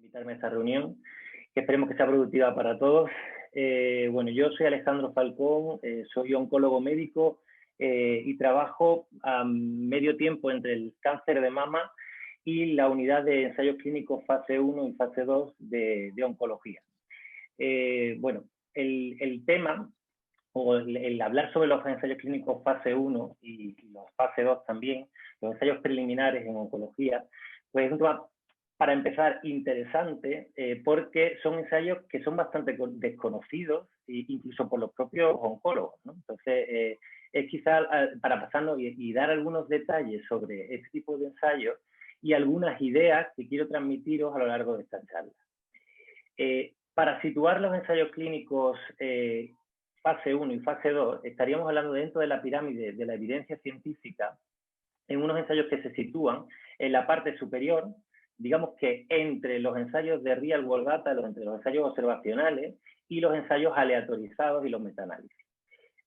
invitarme a esta reunión, que esperemos que sea productiva para todos. Bueno, yo soy Alejandro Falcón, soy oncólogo médico y trabajo a medio tiempo entre el cáncer de mama y la unidad de ensayos clínicos fase 1 y fase 2 de oncología. Bueno, el tema, o el hablar sobre los ensayos clínicos fase 1 y los fase 2 también, los ensayos preliminares en oncología, pues es un tema, para empezar, interesante, porque son ensayos que son bastante desconocidos, incluso por los propios oncólogos, ¿no? Entonces, es quizá para pasarnos y dar algunos detalles sobre este tipo de ensayos y algunas ideas que quiero transmitiros a lo largo de esta charla. Para situar los ensayos clínicos fase 1 y fase 2, estaríamos hablando dentro de la pirámide de la evidencia científica en unos ensayos que se sitúan en la parte superior, digamos que entre los ensayos de real world data, entre los ensayos observacionales y los ensayos aleatorizados y los metaanálisis.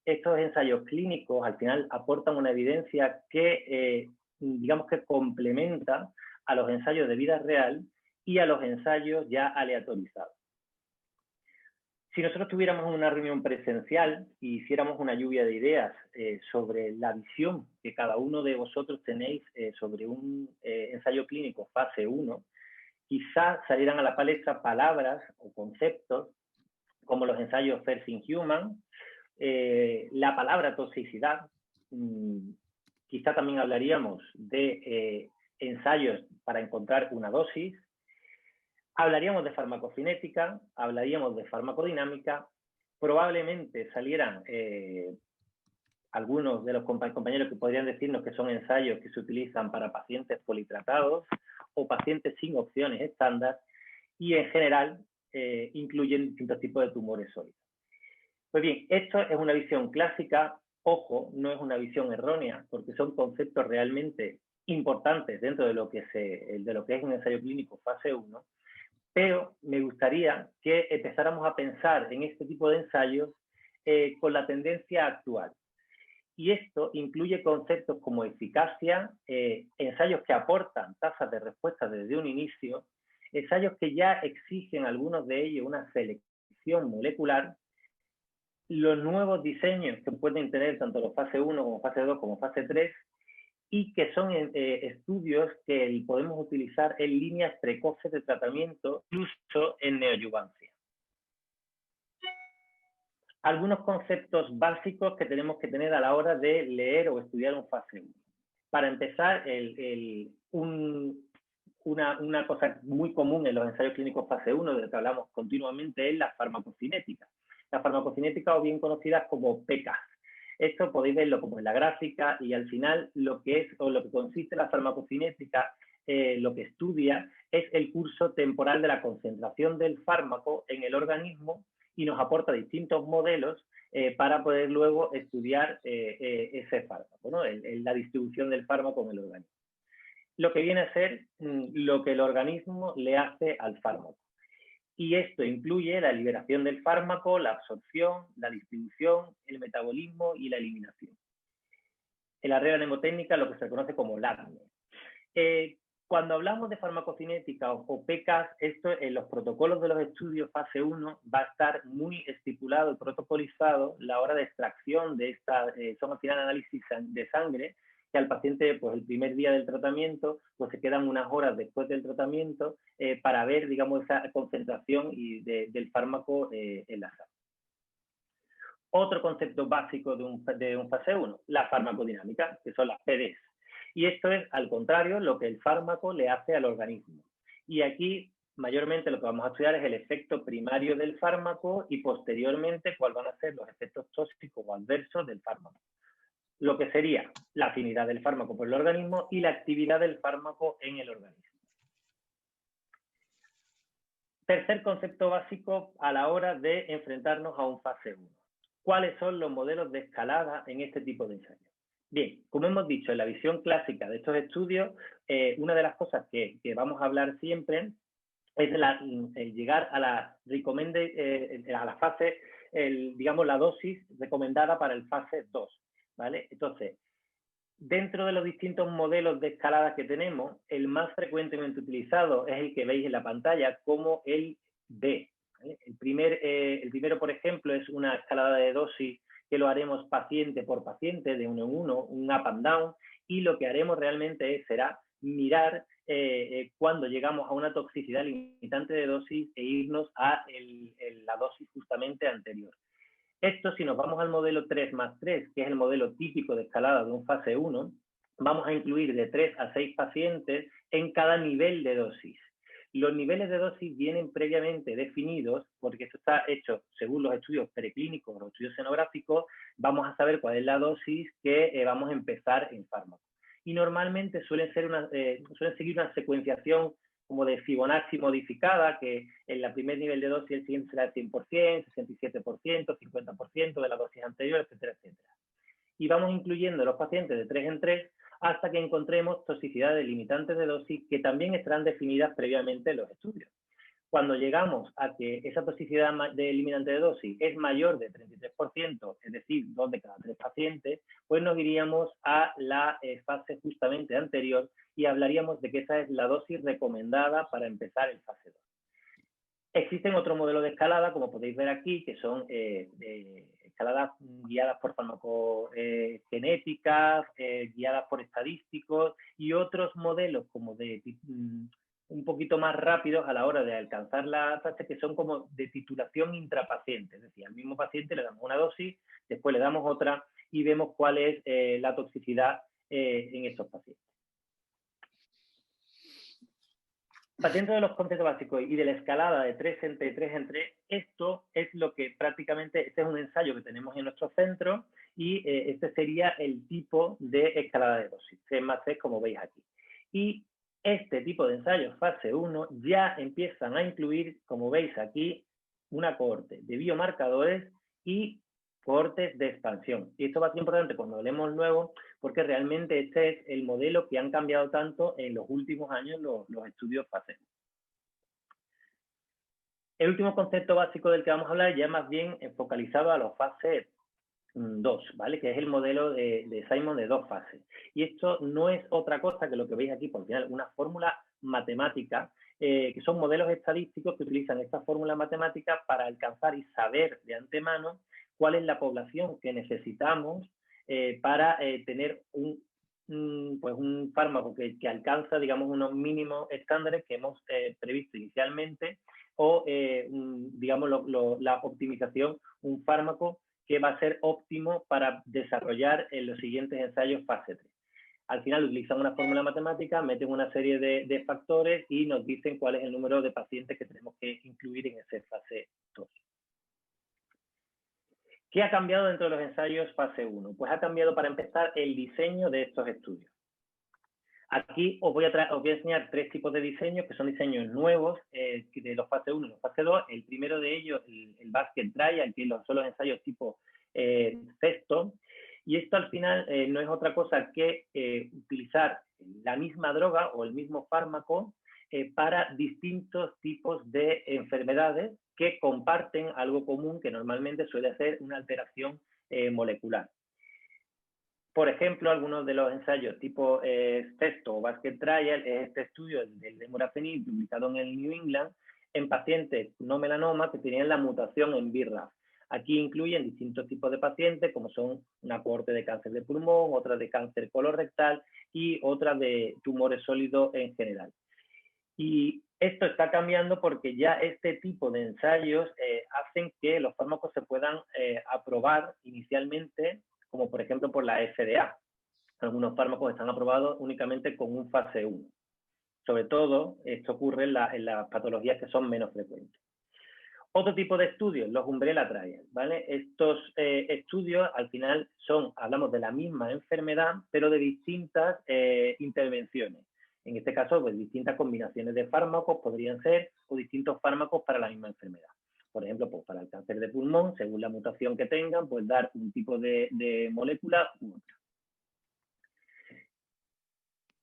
Estos ensayos clínicos al final aportan una evidencia que, digamos que complementa a los ensayos de vida real y a los ensayos ya aleatorizados. Si nosotros tuviéramos una reunión presencial y hiciéramos una lluvia de ideas sobre la visión que cada uno de vosotros tenéis sobre un ensayo clínico fase 1, quizás salieran a la palestra palabras o conceptos como los ensayos First in Human, la palabra toxicidad, quizá también hablaríamos de ensayos para encontrar una dosis. Hablaríamos de farmacocinética, hablaríamos de farmacodinámica, probablemente salieran algunos de los compañeros que podrían decirnos que son ensayos que se utilizan para pacientes politratados o pacientes sin opciones estándar y en general incluyen distintos tipos de tumores sólidos. Pues bien, esto es una visión clásica, ojo, no es una visión errónea, porque son conceptos realmente importantes dentro de lo que es un ensayo clínico fase 1, pero me gustaría que empezáramos a pensar en este tipo de ensayos con la tendencia actual. Y esto incluye conceptos como eficacia, ensayos que aportan tasas de respuesta desde un inicio, ensayos que ya exigen algunos de ellos una selección molecular, los nuevos diseños que pueden tener tanto los fase 1 como fase 2 como fase 3, y que son estudios que podemos utilizar en líneas precoces de tratamiento, incluso en neoadyuvancia. Algunos conceptos básicos que tenemos que tener a la hora de leer o estudiar un fase 1. Para empezar, una cosa muy común en los ensayos clínicos fase 1, de lo que hablamos continuamente, es la farmacocinética. La farmacocinética, o bien conocidas como PECAS. Esto podéis verlo como en la gráfica, y al final lo que consiste la farmacocinética, lo que estudia es el curso temporal de la concentración del fármaco en el organismo y nos aporta distintos modelos para poder luego estudiar ese fármaco, ¿no? La distribución del fármaco en el organismo. Lo que viene a ser lo que el organismo le hace al fármaco. Y esto incluye la liberación del fármaco, la absorción, la distribución, el metabolismo y la eliminación. En la regla mnemotécnica, lo que se conoce como LACME. Cuando hablamos de farmacocinética o PECAS, esto en los protocolos de los estudios fase 1 va a estar muy estipulado y protocolizado la hora de extracción de esta, son al final análisis de sangre, que al paciente, pues el primer día del tratamiento, pues se quedan unas horas después del tratamiento para ver, digamos, esa concentración del fármaco en la sangre. Otro concepto básico de un fase 1, la farmacodinámica, que son las PDs. Y esto es, al contrario, lo que el fármaco le hace al organismo. Y aquí, mayormente, lo que vamos a estudiar es el efecto primario del fármaco y, posteriormente, cuáles van a ser los efectos tóxicos o adversos del fármaco. Lo que sería la afinidad del fármaco por el organismo y la actividad del fármaco en el organismo. Tercer concepto básico a la hora de enfrentarnos a un fase 1. ¿Cuáles son los modelos de escalada en este tipo de ensayos? Bien, como hemos dicho, en la visión clásica de estos estudios, una de las cosas que vamos a hablar siempre es el llegar a la fase, digamos, la dosis recomendada para el fase 2. ¿Vale? Entonces, Dentro de los distintos modelos de escalada que tenemos, el más frecuentemente utilizado es el que veis en la pantalla como el D. ¿Vale? El primero, por ejemplo, es una escalada de dosis que lo haremos paciente por paciente, de uno en uno, un up and down, y lo que haremos realmente será mirar cuando llegamos a una toxicidad limitante de dosis e irnos a la dosis justamente anterior. Esto, si nos vamos al modelo 3+3, que es el modelo típico de escalada de un fase 1, vamos a incluir de 3 a 6 pacientes en cada nivel de dosis. Los niveles de dosis vienen previamente definidos porque esto está hecho según los estudios preclínicos, los estudios escenográficos, vamos a saber cuál es la dosis que vamos a empezar en fármaco. Y normalmente suelen seguir una secuenciación como de Fibonacci modificada, que en el primer nivel de dosis el siguiente será el 100%, 67%, 50% de la dosis anterior, etcétera, etcétera. Y vamos incluyendo los pacientes de 3 en 3 hasta que encontremos toxicidades limitantes de dosis que también estarán definidas previamente en los estudios. Cuando llegamos a que esa toxicidad limitante de dosis es mayor de 33%, es decir, 2 de cada 3 pacientes, pues nos iríamos a la fase justamente anterior y hablaríamos de que esa es la dosis recomendada para empezar el fase 2. Existen otros modelos de escalada, como podéis ver aquí, que son escaladas guiadas por farmacogenéticas, guiadas por estadísticos, y otros modelos como de un poquito más rápidos a la hora de alcanzar la fase, que son como de titulación intrapaciente. Es decir, al mismo paciente le damos una dosis, después le damos otra y vemos cuál es la toxicidad en estos pacientes. Dentro de los conceptos básicos y de la escalada de 3 en 3, esto es lo que prácticamente, este es un ensayo que tenemos en nuestro centro y este sería el tipo de escalada de dosis, 3+3, como veis aquí. Y este tipo de ensayos fase 1 ya empiezan a incluir, como veis aquí, una cohorte de biomarcadores y cohortes de expansión. Y esto va a ser importante cuando hablemos luego, porque realmente este es el modelo que han cambiado tanto en los últimos años los estudios fase 1. El último concepto básico del que vamos a hablar ya más bien focalizado a los fases 2, ¿vale? Que es el modelo de Simon de 2 fases. Y esto no es otra cosa que lo que veis aquí, por final, una fórmula matemática, que son modelos estadísticos que utilizan esta fórmula matemática para alcanzar y saber de antemano cuál es la población que necesitamos para tener un fármaco que alcanza, digamos, unos mínimos estándares que hemos previsto inicialmente o, digamos, la optimización, un fármaco que va a ser óptimo para desarrollar en los siguientes ensayos fase 3. Al final utilizan una fórmula matemática, meten una serie de factores y nos dicen cuál es el número de pacientes que tenemos que incluir en ese fase 2. ¿Qué ha cambiado dentro de los ensayos fase 1? Pues ha cambiado, para empezar, el diseño de estos estudios. Aquí os voy a enseñar 3 tipos de diseños, que son diseños nuevos de los fase 1 y los fase 2. El primero de ellos, el basket trial, que son los ensayos tipo CESTO. Y esto al final no es otra cosa que utilizar la misma droga o el mismo fármaco para distintos tipos de enfermedades que comparten algo común, que normalmente suele ser una alteración molecular. Por ejemplo, algunos de los ensayos tipo CESTO o Basket Trial es este estudio del Demurafenib publicado en el New England en pacientes no melanoma que tenían la mutación en BRAF. Aquí incluyen distintos tipos de pacientes, como son una cohorte de cáncer de pulmón, otra de cáncer colorectal y otra de tumores sólidos en general. Y esto está cambiando porque ya este tipo de ensayos hacen que los fármacos se puedan aprobar inicialmente, como por ejemplo por la FDA. Algunos fármacos están aprobados únicamente con un fase 1. Sobre todo, esto ocurre en las patologías que son menos frecuentes. Otro tipo de estudios, los Umbrella Trials, ¿vale? Estos estudios, al final, hablamos de la misma enfermedad, pero de distintas intervenciones. En este caso, pues distintas combinaciones de fármacos podrían ser, o distintos fármacos para la misma enfermedad. Por ejemplo, pues para el cáncer de pulmón, según la mutación que tengan, pues dar un tipo de molécula u otra.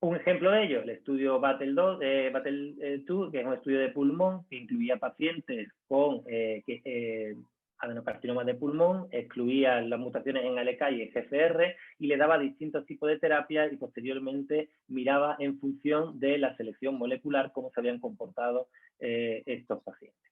Un ejemplo de ello, el estudio BATTLE2, que es un estudio de pulmón que incluía pacientes adenocarcinoma de pulmón, excluía las mutaciones en ALK y GFR y le daba distintos tipos de terapias y posteriormente miraba en función de la selección molecular cómo se habían comportado estos pacientes.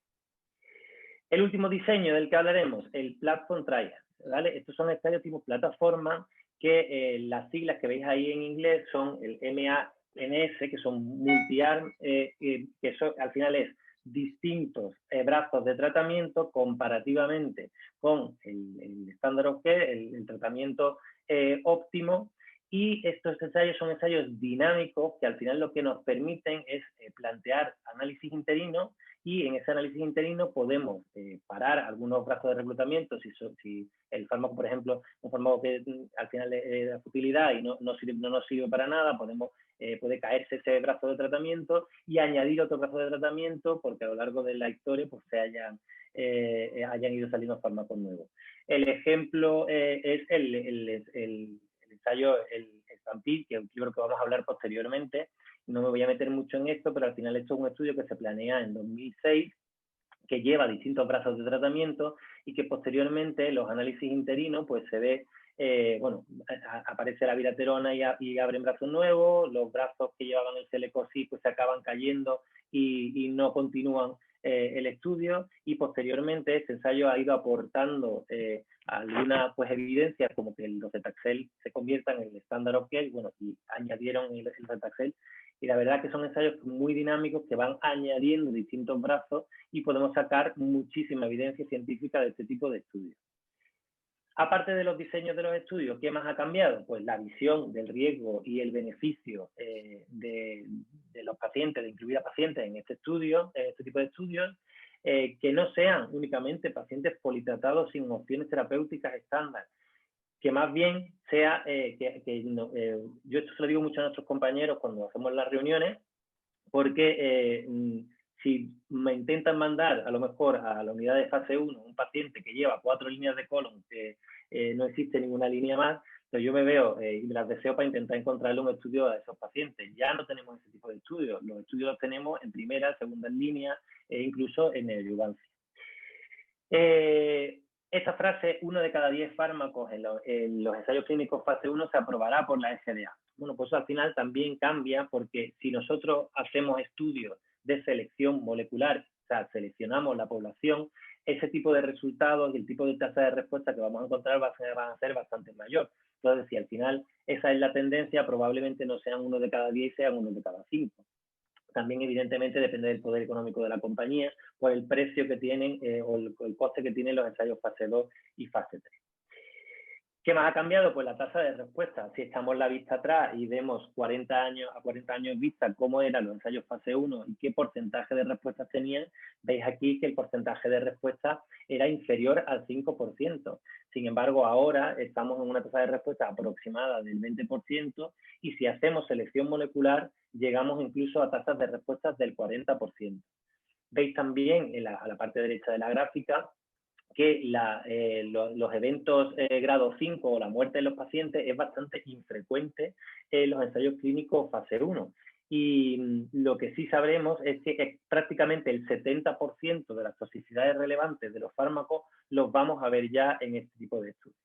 El último diseño del que hablaremos, el Platform Trial, ¿vale? Estos son ensayos tipo plataforma que las siglas que veis ahí en inglés son el MANS, que son multi-arm, que eso al final es distintos brazos de tratamiento comparativamente con el estándar of care, el tratamiento óptimo, y estos ensayos son ensayos dinámicos que al final lo que nos permiten es plantear análisis interinos, y en ese análisis interino podemos parar algunos brazos de reclutamiento si el fármaco, por ejemplo, un fármaco que al final da futilidad y no nos sirve para nada, puede caerse ese brazo de tratamiento y añadir otro brazo de tratamiento porque a lo largo de la historia pues se hayan ido saliendo fármacos nuevos. El ejemplo es el ensayo, el Stampede, que es un libro que vamos a hablar posteriormente. No me voy a meter mucho en esto, pero al final esto es un estudio que se planea en 2006, que lleva distintos brazos de tratamiento y que posteriormente los análisis interinos pues se ve, aparece la viraterona y abren brazos nuevos, los brazos que llevaban el Celecoxib pues se acaban cayendo y no continúan el estudio, y posteriormente este ensayo ha ido aportando alguna pues evidencia como que el docetaxel se convierta en el estándar of care, y añadieron el docetaxel. Y la verdad que son ensayos muy dinámicos que van añadiendo distintos brazos y podemos sacar muchísima evidencia científica de este tipo de estudios. Aparte de los diseños de los estudios, ¿qué más ha cambiado? Pues la visión del riesgo y el beneficio de los pacientes, de incluir a pacientes en este tipo de estudios, que no sean únicamente pacientes politratados sin opciones terapéuticas estándar, que más bien sea, yo esto se lo digo mucho a nuestros compañeros cuando hacemos las reuniones, porque si me intentan mandar a lo mejor a la unidad de fase 1 un paciente que lleva 4 líneas de colon, que no existe ninguna línea más, pues yo me veo y me las deseo para intentar encontrarle un estudio a esos pacientes. Ya no tenemos ese tipo de estudios, los estudios los tenemos en primera, segunda línea e incluso en neoadyuvancia. Esta frase, 1 de cada 10 fármacos en los ensayos clínicos fase 1 se aprobará por la FDA. Bueno, pues al final también cambia, porque si nosotros hacemos estudios de selección molecular, o sea, seleccionamos la población, ese tipo de resultados y el tipo de tasa de respuesta que vamos a encontrar van a ser bastante mayor. Entonces, si al final esa es la tendencia, probablemente no sean 1 de cada 10, sean 1 de cada 5. También, evidentemente, depende del poder económico de la compañía, por el precio que tienen o el coste que tienen los ensayos fase 2 y fase 3. ¿Qué más ha cambiado? Pues la tasa de respuesta. Si echamos la vista atrás y vemos a 40 años vista cómo eran los ensayos fase 1 y qué porcentaje de respuestas tenían, veis aquí que el porcentaje de respuesta era inferior al 5%. Sin embargo, ahora estamos en una tasa de respuesta aproximada del 20%, y si hacemos selección molecular, llegamos incluso a tasas de respuesta del 40%. Veis también a la parte derecha de la gráfica que los eventos grado 5 o la muerte de los pacientes es bastante infrecuente en los ensayos clínicos fase 1. Y lo que sí sabremos es que prácticamente el 70% de las toxicidades relevantes de los fármacos los vamos a ver ya en este tipo de estudios.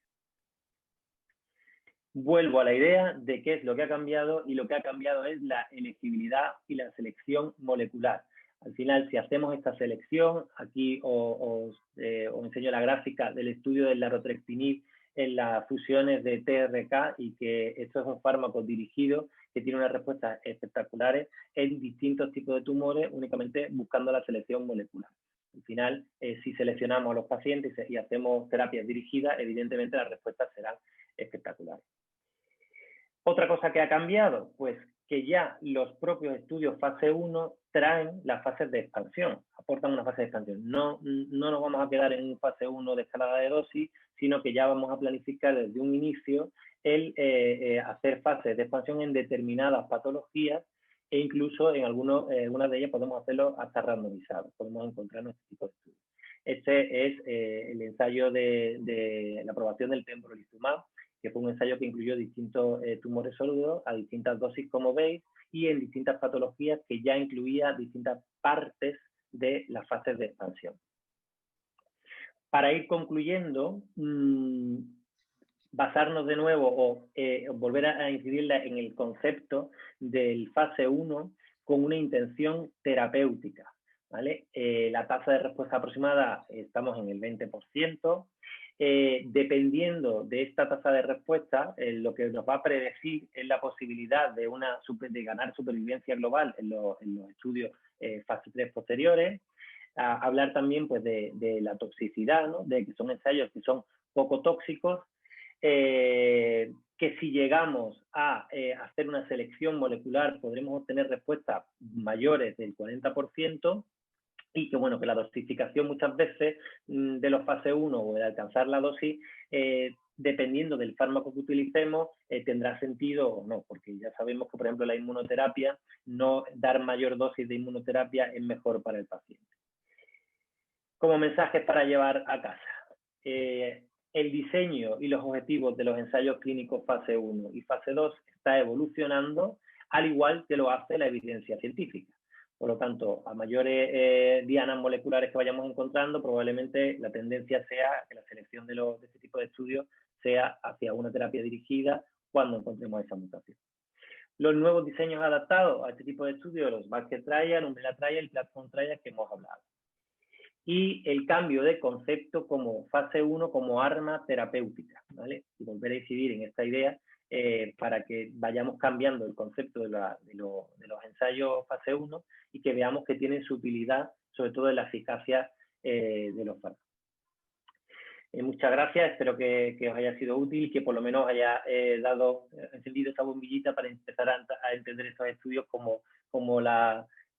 Vuelvo a la idea de qué es lo que ha cambiado, y lo que ha cambiado es la elegibilidad y la selección molecular. Al final, si hacemos esta selección, aquí os enseño la gráfica del estudio del larotrectinib en las fusiones de TRK, y que esto es un fármaco dirigido que tiene unas respuestas espectaculares en distintos tipos de tumores, únicamente buscando la selección molecular. Al final, si seleccionamos a los pacientes y hacemos terapias dirigidas, evidentemente las respuestas serán espectaculares. Otra cosa que ha cambiado, pues que ya los propios estudios fase 1 traen las fases de expansión, aportan una fase de expansión. No nos vamos a quedar en un fase 1 de escalada de dosis, sino que ya vamos a planificar desde un inicio el hacer fases de expansión en determinadas patologías, e incluso en algunas de ellas podemos hacerlo hasta randomizados, podemos encontrar este tipo de estudios. Este es el ensayo de la aprobación del pembrolizumab, que fue un ensayo que incluyó distintos tumores sólidos a distintas dosis, como veis, y en distintas patologías, que ya incluía distintas partes de las fases de expansión. Para ir concluyendo, basarnos de nuevo o volver a incidir en el concepto del fase 1 con una intención terapéutica, ¿vale? La tasa de respuesta aproximada estamos en el 20%. Dependiendo de esta tasa de respuesta, lo que nos va a predecir es la posibilidad de ganar supervivencia global en los estudios fase 3 posteriores. Hablar también pues, de la toxicidad, ¿no? De que son ensayos que son poco tóxicos, que si llegamos a hacer una selección molecular podremos obtener respuestas mayores del 40%, y que, bueno, que la dosificación muchas veces de los fase 1 o de alcanzar la dosis, dependiendo del fármaco que utilicemos, tendrá sentido o no, porque ya sabemos que, por ejemplo, la inmunoterapia, no dar mayor dosis de inmunoterapia es mejor para el paciente. Como mensajes para llevar a casa. El diseño y los objetivos de los ensayos clínicos fase 1 y fase 2 está evolucionando, al igual que lo hace la evidencia científica. Por lo tanto, a mayores dianas moleculares que vayamos encontrando, probablemente la tendencia sea que la selección de este tipo de estudios sea hacia una terapia dirigida cuando encontremos esa mutación. Los nuevos diseños adaptados a este tipo de estudios, los basket trial, umbrella trial y platform trial que hemos hablado. Y el cambio de concepto como fase 1 como arma terapéutica, ¿vale? Y volver a incidir en esta idea para que vayamos cambiando el concepto de los ensayos fase 1 y que veamos que tienen su utilidad, sobre todo en la eficacia de los fármacos. Muchas gracias, espero que os haya sido útil, que por lo menos haya encendido esta bombillita para empezar a entender estos estudios como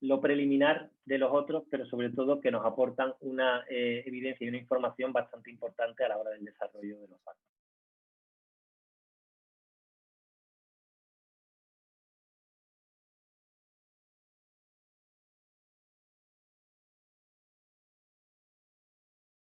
lo preliminar de los otros, pero sobre todo que nos aportan una evidencia y una información bastante importante a la hora del desarrollo de los fármacos.